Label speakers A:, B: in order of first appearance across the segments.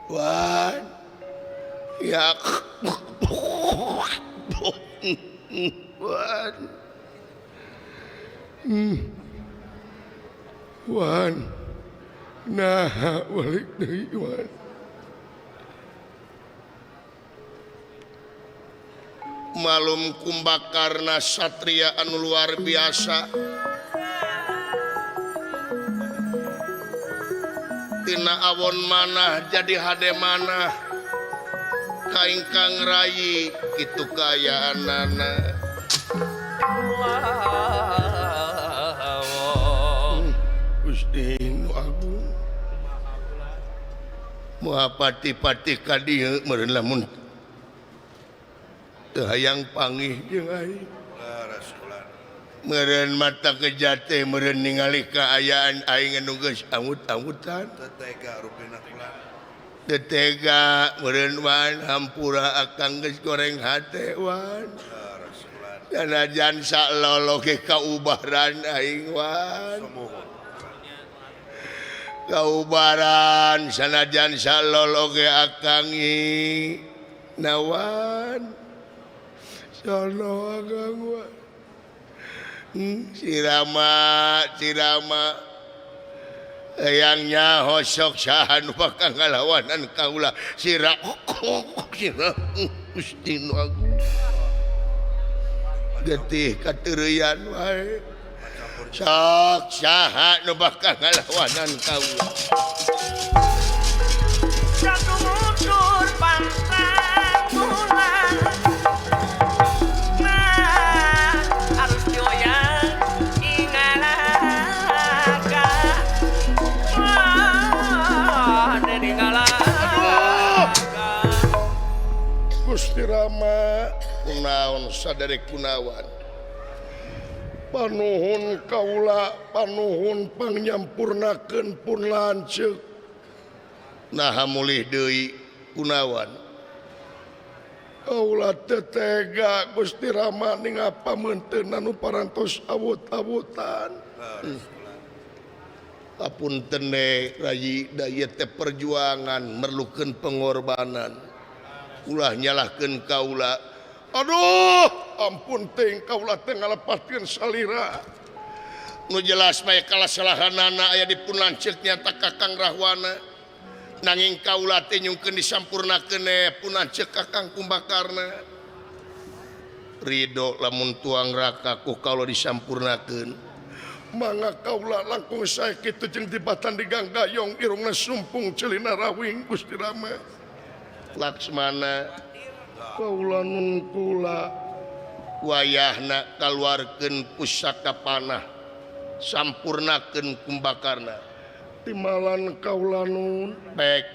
A: Wan ya Wan Wan nah balik deui Wan malum kumbakarna satria anu luar biasa tina awon manah jadi hade manah kaingkang rayi kitu kayaanana Gusti nu agung moal pati-pati ka dieu meureun lamun teu hayang panggih jeung aing meureun mata kejate meureun ningali kaayaan aing anu geus anggut-anggutan teu tega meureun wan hampura akang geus goreng hate wan sanajan salolo ge kaubaran aing wan kaubaran sanajan salolo ge akangi nawan sono agang wan Sirama ayangnya hosok saha nu bakal ngalawanan kaula sira Gusti nu agung getih kateureyan wae sok saha nu bakal ngalawanan kaula
B: satu mundur pantang mulan harus dioyang ingalaka dari ngalaka
A: Gusti Rama kunaon sadere kunawan panuhun kaula panuhun pangnyampurnakeun pun lanceuk naha mulih deui kunawan kaula teu tega Gusti Rama ningapameunteun anu parantos awut-awutan apunten rayi daya teh perjuangan merlukeun pengorbanan ulah nyalahkeun kaula aduh ampun teh kaula teh ngalepaskeun salira nu jelas bae kalasalahanana aya di pun lanceuk nyata Kakang Rahwana nanging kaula teh nyungkeun disampurnakeun pun lanceuk Kakang Kumbakarna ridho lamun tuang raka ku kaula disampurnakeun mangga kaula langkung sae kitu jeung tibatan diganggayong irungna sumpung celina rawing Gusti Rama Laksmana kaula nun kula wayahna kaluarkeun pusaka panah sampurnakeun Kumbakarna timalan kaula nun baik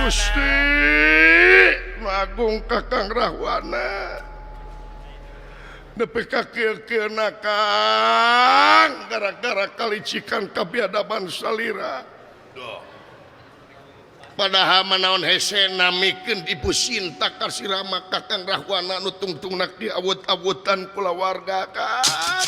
A: Gusti Agung Kakang Rahwana nepi ka kieu-kieu Kang gara-gara kalicikan kabiadaban salira padahal manaon hese namikeun Ibu Sinta Kasirama Kakang Rahwana nu tungtungna di awut-awutan kulawarga kan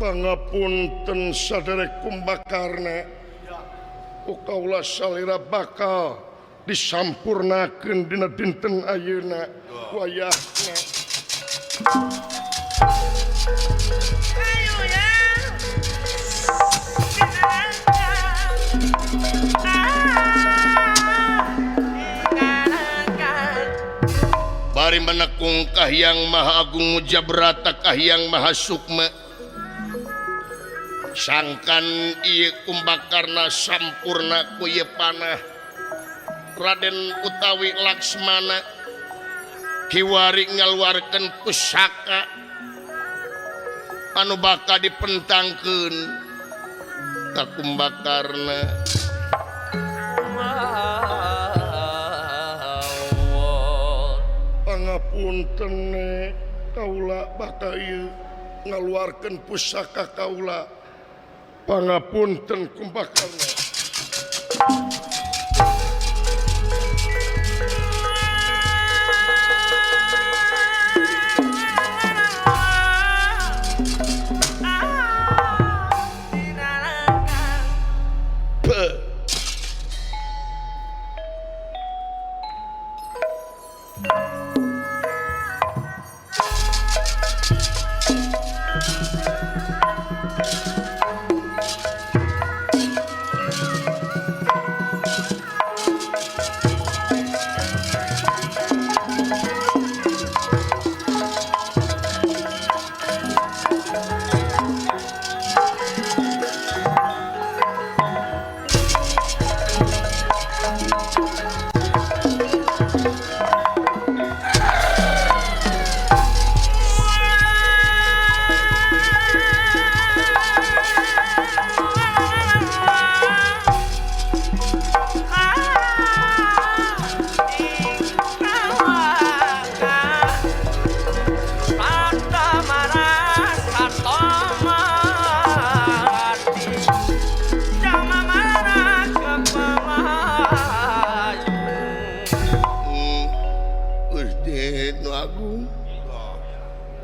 A: pangapunten sadere Kumbakarna kaula salira bakal disampurnakeun dina dinten ayeuna wayahna bari menekung Kahyang Maha Agung Mujabrata Kahyang Maha Sukma sangkan ieu Kumbakarna sampurna ku ieu panah Raden utawi Laksmana kiwari ngaluarkeun pusaka anu bakal dipentangkeun ka kumbakarna. Pangapunten kaula bakal ngaluarkeun pusaka kaula. Pangapunten kumbakarna.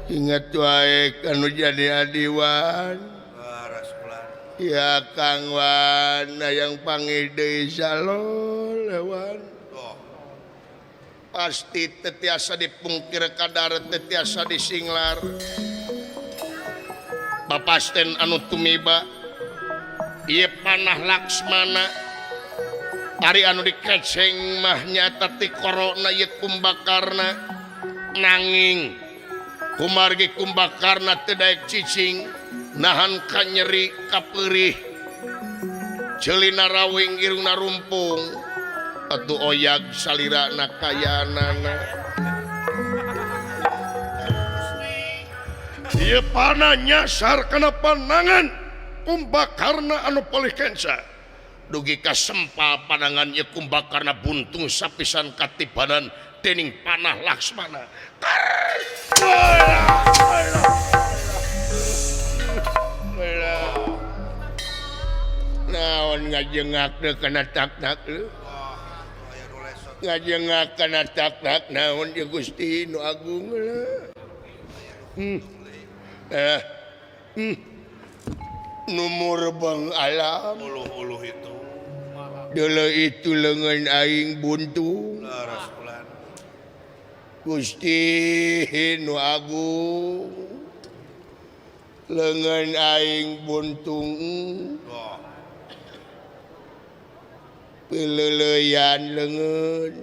A: Ingat wae kanu jadi adiwan. Ya Kang Wan yang panggil deui salol wan. Pasti tetiasa dipungkir kadar tetiasa disinglar. Bapasten anu tumiba ieu panah Laksmana ari anu dikeceng mah nyata ti korona ieu kumbakarna nanging kumargi kumbakarna teu daek cicing nahan ka nyeri ka peurih ceulina rawing irungna rumpung atuh oyag salirana kayanana. Ieu panah nyasar kana panangan kumbakarna anu palih kenca dugi ka sempal panangan ieu kumbakarna buntung sapisan katibanan dening panah Laksmana. Naon ngajengak deh kana taknak lu. Ngajengak kana taknak naon ya Gusti nu agung lah. Numur bang alam. Uluh itu. Dulu itu lengan aing buntung. Gusti nu agung lengan aing buntung peleleyan lengan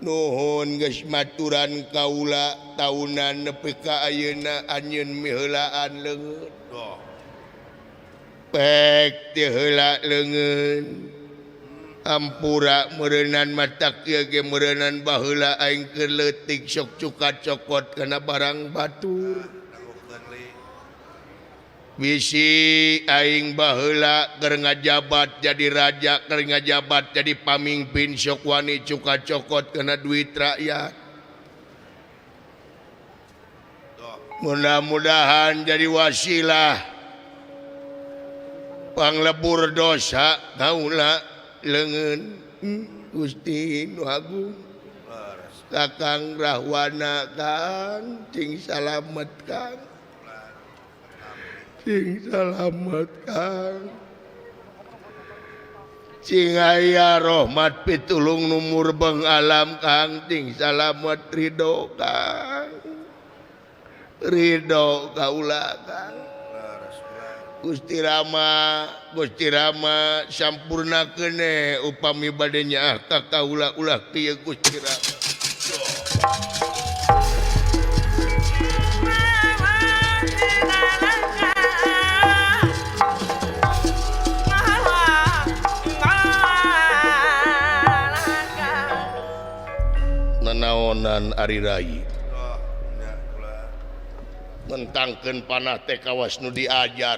A: nuhun geus maturan kaula taunan nepi ka ayeuna anjeun miheulaan leungeun pek teu heula leungeun ampura meureunnan matak ieu ge meureunnan baheula aing keur leutik sok cuka cokot kana barang batur bisi aing baheula keur ngajabat jadi raja keur ngajabat jadi pamimpin sok wani cuka cokot kana duit rakyat. Mudah-mudahan jadi wasilah panglebur dosa kaula leungeun Gusti nu agung. Kakang Rahwana Kang cing salamet Kang. Cing salamet Kang. Cing aya rahmat pitulung numur beng alam Kang cing salamet ridho Kang. Ridho kaula Kang. Gusti Rama sampurnakeun upami bade nyaah ka kaula ulah kieu Gusti Rama. Nanaon Sunan Ari Rai mentangkeun panah teh kawas nu diajar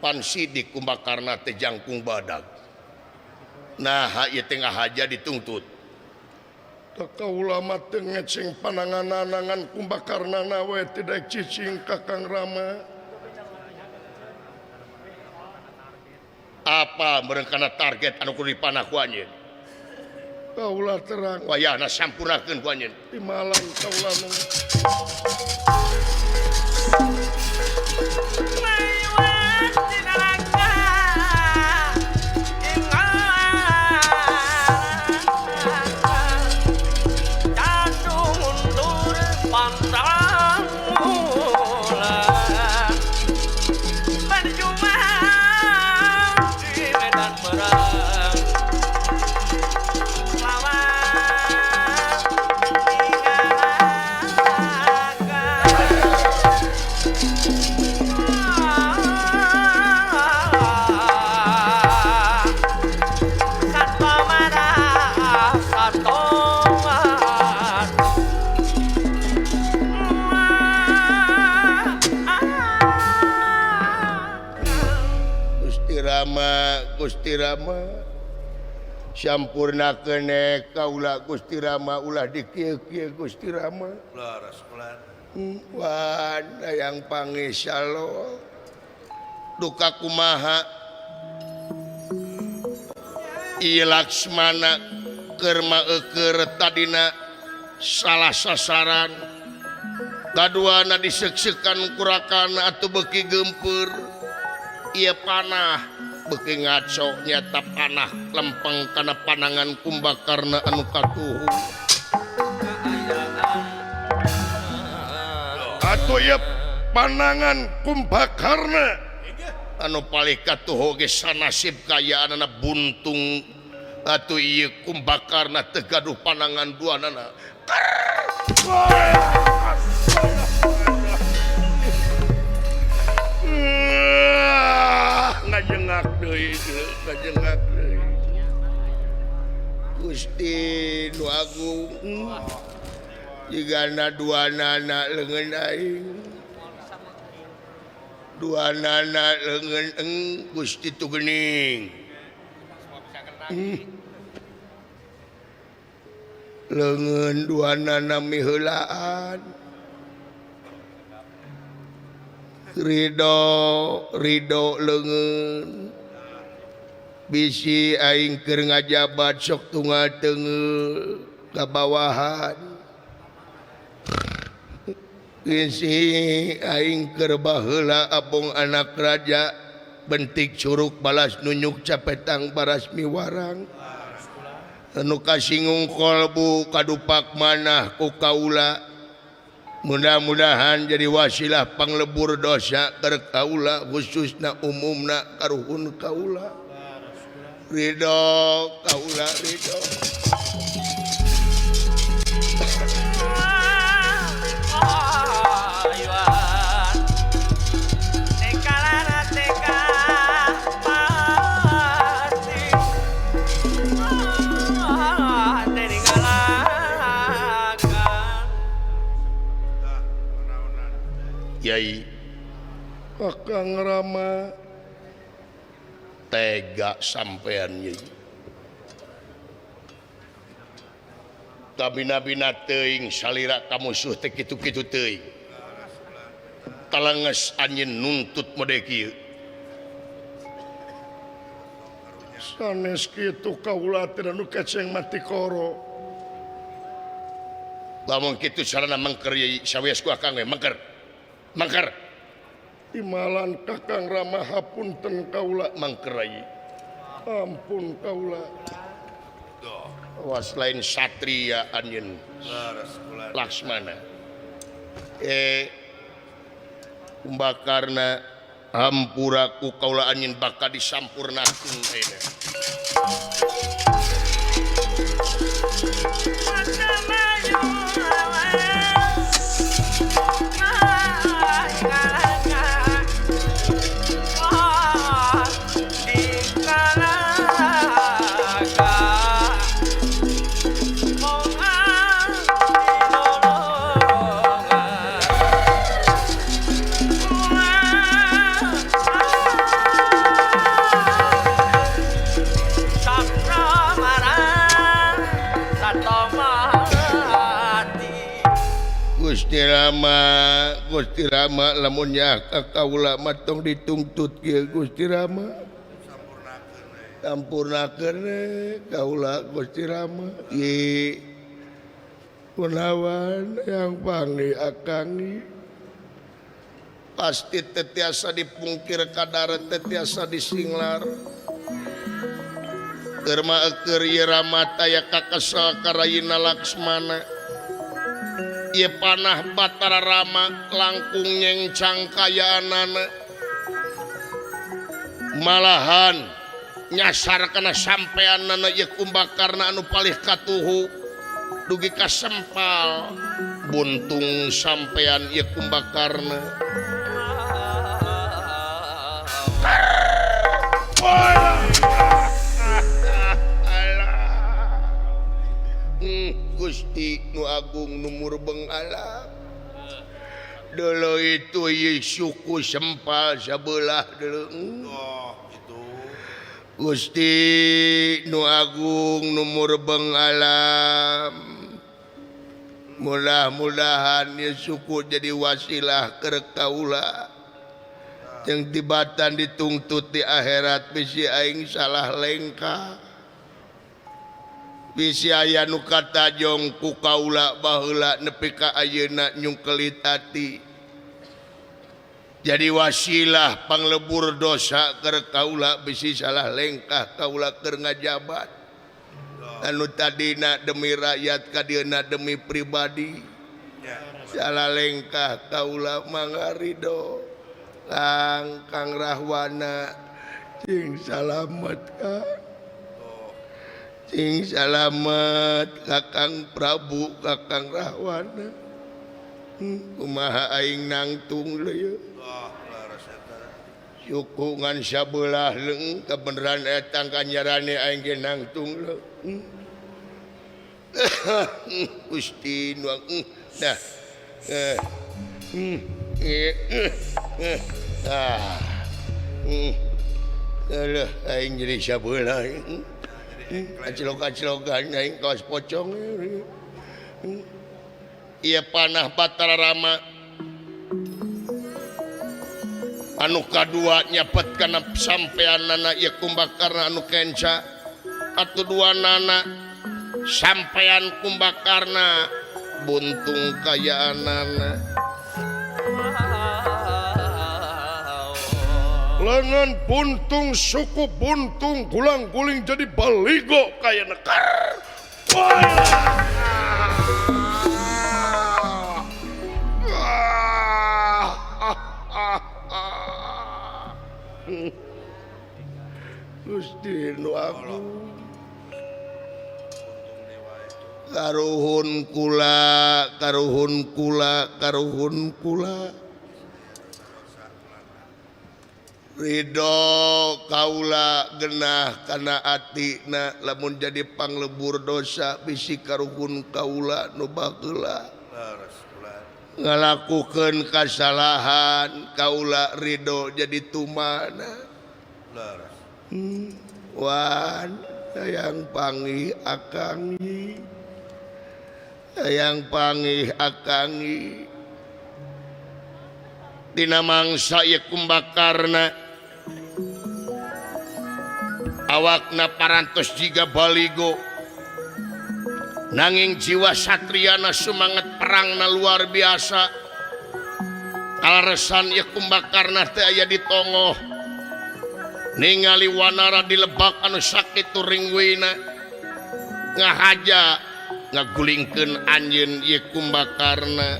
A: pan sidik kumbakarna teh jangkung badag nah ieu teh ngahaja dituntut ka ulama teh ngeceng panangan-anangan kumbakarna we tidak cicing Kakang Rama apa merengkana target anu kudu dipanah ku anjeun kaula terang wayahna sampurnakeun ku anjeun timalan kaula nu
B: lewat tinalaga candu mundur pantang mula berjuang di medan perang lawan Satwa marah Satwa
A: Gusti Rama sampurnakeun kaula Gusti Rama ulah dikieu-kieu Gusti Rama wan yang pangisalo duka kumaha ieu Laksmana keur maeukeur tadina salah sasaran kaduana diseuksekan kurakana atuh beuki gempeur ieu panah beuki ngaco nyata panah lempeng kana panangan kumbakarna anu katuhu atuh ieu panangan kumbakarna anu palih katuhu ge sanasib kayaanana buntung atuh ieu kumbakarna teu gaduh panangan duanana ngajengak deui Gusti nu agung jigana duanana leungeun aing duanana leungeun Gusti Tugeuning leungeun duanana miheulaan Ridho leungeun bisi aing keur ngajabat sok tunggal teungeu ka bawahan bisi aing keur baheula abong anak raja bentik curug balas nunyuk capetang baras miwarang anu kasinggung kolbu kadupak manah ku kaula mudah-mudahan jadi wasilah panglebur dosa keur kaula khususna umumna karuhun kaula ridho kaula ridho Yai Kakang Rama tega sampean Yai kabina-bina teuing salira ka musuh teh kitu-kitu teuing talanges anjeun nuntut mode kieu sanes kitu kaula teh nu keceng mati koro lamun kitu sarana mangker Yai sawias ku akang we mangker timalan Kakang Rama hapunten kaula mangkerai ampun kaula was lain satria anjeun Laksmana kumbakarna hampura ku kaula anjeun bakal disampurnakeun ayeuna Gusti Rama lamunnya kaula matong dituntut kieu Gusti Rama sampurnakeun kaula Gusti Rama ye kunawan yang pangi akangi pasti tetiasa dipungkir kadar tetiasa disinglar Kerma eker ye Rama taya kakesal karayina Laksmana ye panah Batara Rama langkung nyengcang kayaanana malahan nyasar kana sampeanana ye Kumbakarna anu palih katuhu dugi kasempal buntung sampean ye Kumbakarna Gusti nu agung numur bengalam dulu itu ye suku sempal sabelah dulu
C: itu
A: Gusti nu agung numur bengalam mudah-mudahan ye suku jadi wasilah keur kaula yang tibatan dituntut di akhirat bisi aing salah lengkah bisi aya nu katajong ku kaula baheula nepi ka ayeuna nyungkelit ati jadi wasilah panglebur dosa keur kaula bisi salah lengkah kaula keur ngajabat anu tadina demi rakyat kadieuna demi pribadi salah lengkah kaula mangarido Kang Rahwana sing salamet sing salamet Kakang Prabu Kakang Rahwana kumaha aing nangtung leuy suku ngan sabelah leung kebenaran eta kanyarane aing ge nangtung leuy Gusti nu dah alah aing jadi sabelah acilok-acilokan aing kaos pocong ieu panah Batara Rama anu kadua nyapet kana sampeanana ieu Kumbakarna anu kenca atu duanana sampean Kumbakarna buntung kayaanana lengan buntung suku buntung gulang-guling jadi baligo kaya nekar Gusti nu agung karuhun kula ridho kaula genah kana atina lamun jadi panglebur dosa bisi karuhun kaula nu bageula ngalakukeun kasalahan kaula ridho jadi tumana wan hayang panggih akangi dina mangsa ieu Kumbakarna awakna parantos jiga baligo nanging jiwa satriana semangat perangna luar biasa kalaresan ieu Kumbakarna teh aya di tongoh ningali wanara di lebak anu sakit ringwina ngahaja ngagulingkeun anjeun ieu Kumbakarna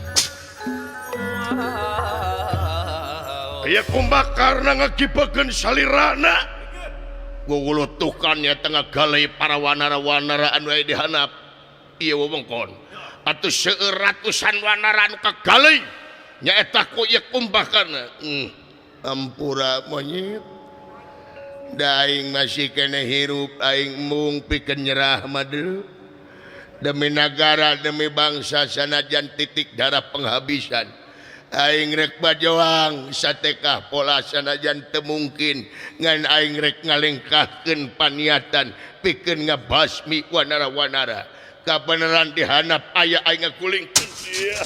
A: ieu Kumbakarna ngakipekeun salirana gugulutukannya tengah galai para wanara-wanara anu aya di handap ieu wewengkon atuh seueur ratusan wanara anu kagalai nyaeta ku ieu Kumbakarna ampura monyet da aing masih kene hirup aing mung pikeun nyerah mah demi negara demi bangsa sanajan titik darah penghabisan aing rek bajoang satekah pola sanajan teu mungkin ngan aing rek ngalengkahkeun paniatan pikeun ngabasmi wanara-wanara kabeneran dihanap aya aing nguling ieu.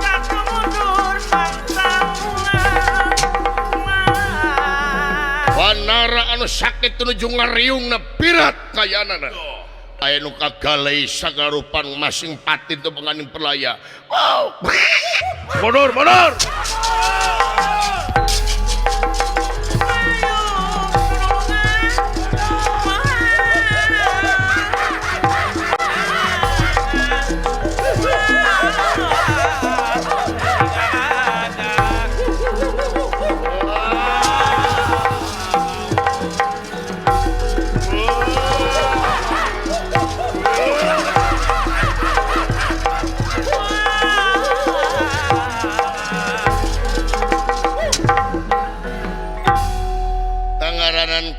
B: Jatuh mundur pantang
A: Wanara anu sakit nuju ngariungna pirat kayanana. Aya nu kagalei sagarupan masing pati teu penganing perlaya. Wow. Mundur.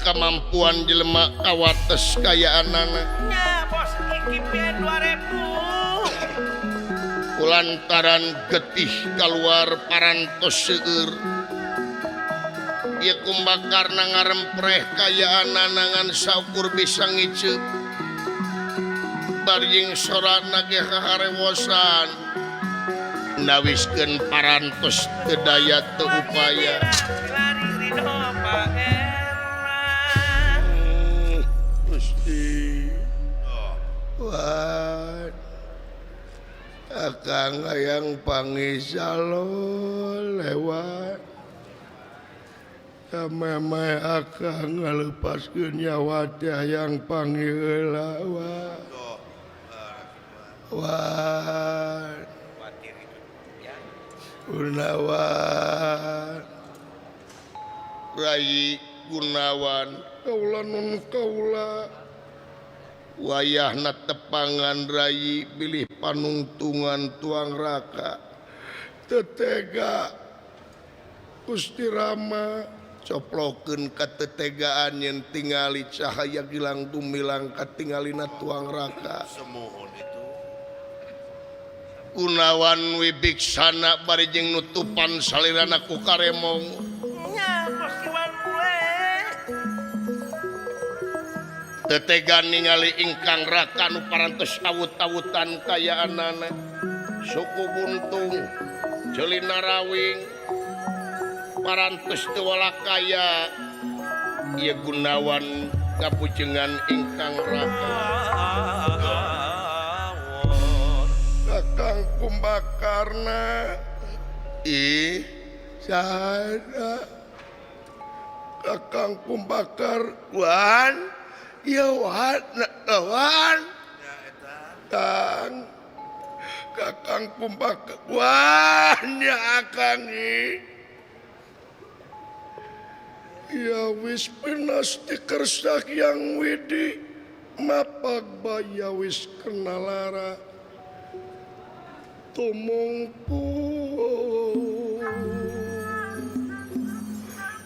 A: Kemampuan jelema kawates kayaanana
B: nya bos iki 2000
A: kulantaran getih keluar parantos seueur ieu kumbakarna ngarempreh kayaanana ngan saukur bisa ngiceu barjing sorana ge harewosan nawiskeun parantos teu daya teu upaya
B: lari ridho pangeran
A: Wan akang hayang pangisalo lewat sameme akang ngalepaskeun nyawa teh hayang panggieula wan Gunawan Rai Gunawan kaula nun kaula wayahna tepangan Rai bilih panungtungan tuang raka tetega Gusti Rama coplokeun katetegaan yen tingali cahaya gilang dumilang katingalina tuang raka semohon itu Gunawan wibiksana bari jeung nutupan salirana ku karemong
B: nya bos kiwan gue
A: tetegan ningali ingkang raka nu parantos awut-awutan kayaanana suku buntung Celina Rawing parantos teu walakaya ieu Gunawan ngapujengan ingkang raka kakang kumbakarna ih sada kakang kumbakar wan ya wan kang kakang kumbakar wan ya akang ya wis pinasti kersak yang widi mapag baya wis kenalara tumungpu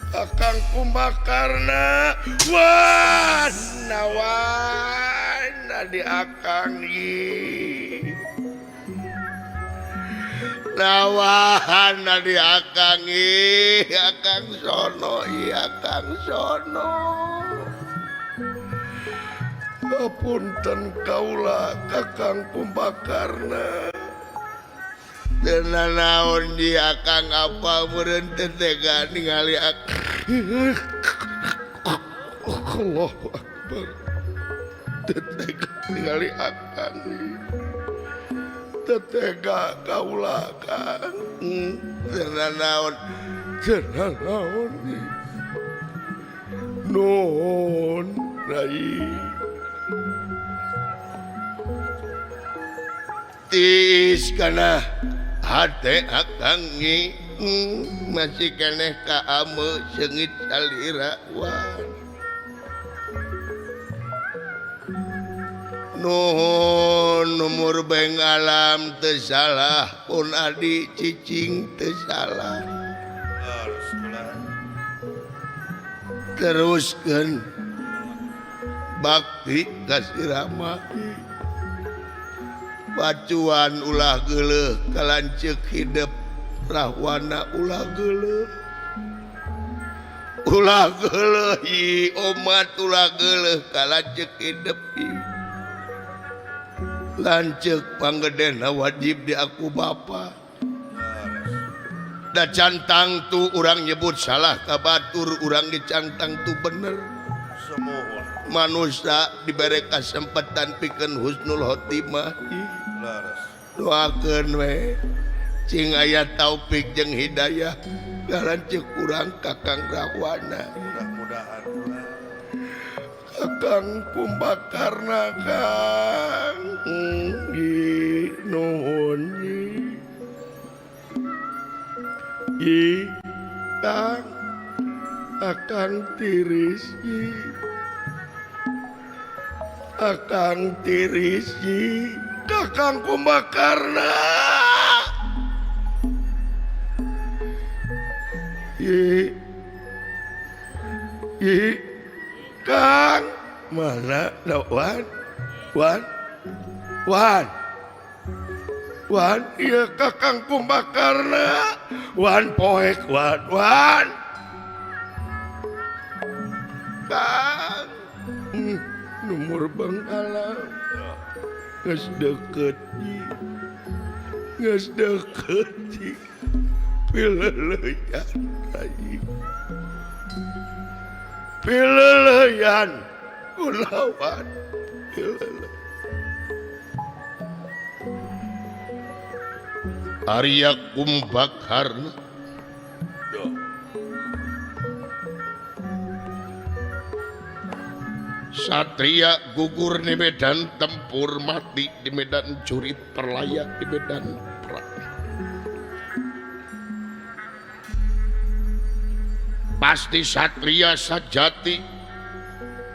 A: kakang kumbakarna wan nawan di akang nawan di akang akang sono akang sono apunten kaula kakang kumbakarna dan naon dia kang apa meureun tetega ningali Allahu Akbar tetega ningali akang tetega kaula kang dan naon non Rai tis kana hate akang masih keneh ka ame seungit salira wan nuhun numur beng alam teu salah pun adi cicing teu salah teruskeun bakti ka sirama bacuan ulah geuleuh kalanceuk hidup rahwana ulah geuleuh ulah geuleuh umat ulah geuleuh kalajek hidepi lanceuk panggedena wajib di aku bapa da cantang tu urang nyebut salah ka batur urang dicantang tu bener
C: Semohon.
A: manusia diberi kesempatan pikeun husnul khotimah
C: Laras.
A: doakeun we cing aya taufik jeung hidayah ngalanceuk urang Kakang Rahwana
C: Mudah-mudahan ulah.
A: Kakang Kumbakarna Kang nuhun Kang Akang tiris Akang tiris Kakang Kumbakarna Kang mana Wan iya Kakang Kumbakarna Wan poek Wan Kang nomor Bangkalan geus deukeut pileleyan kulawan Arya Kumbakarna satria gugur di medan tempur mati di medan jurit terlayak di medan perang pasti satria sajati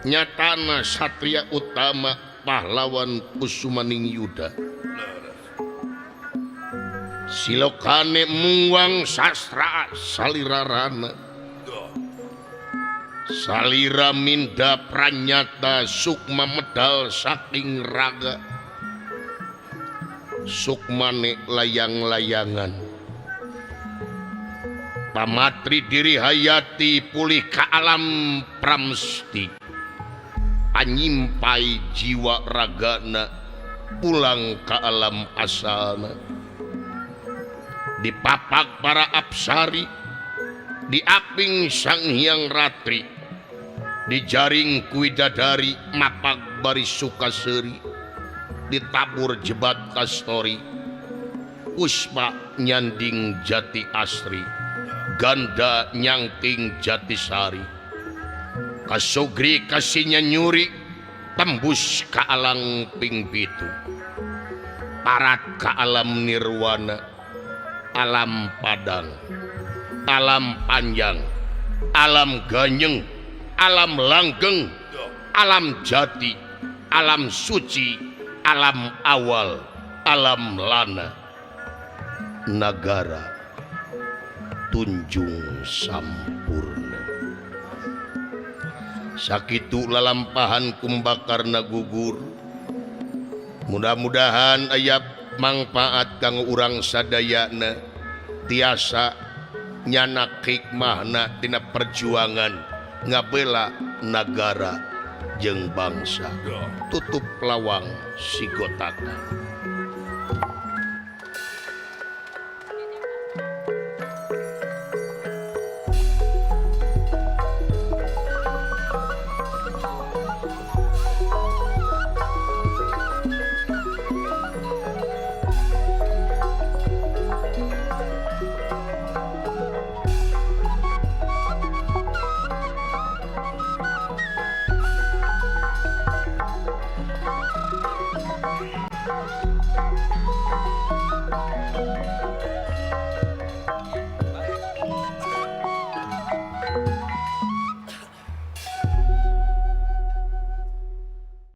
A: nyatana satria utama pahlawan Kusumaning Yuda silokane muang sastra salirarana salira minda pranyata sukma medal saking raga sukmane layang-layangan pamatri diri hayati pulih ka alam pramesti anyimpai jiwa ragana pulang ka alam asalna dipapak para apsari diaping Sang Hyang Ratri dijaring kuidadari mapak bari Sukaseri ditabur jebat kastori puspa nyanding jati asri ganda nyangking jatisari kasogri kasihnya nyuri tembus ka alang ping pitu parat ka alam nirwana alam padang alam panjang alam ganyeng alam langgeng alam jati alam suci alam awal alam lana nagara tunjung sampurna sakitu lalampahan Kumbakarna gugur mudah-mudahan aya mangpaat kanggo urang sadayana tiasa nyanak hikmahna tina perjuangan ngabela nagara jeung bangsa tutup lawang sigotana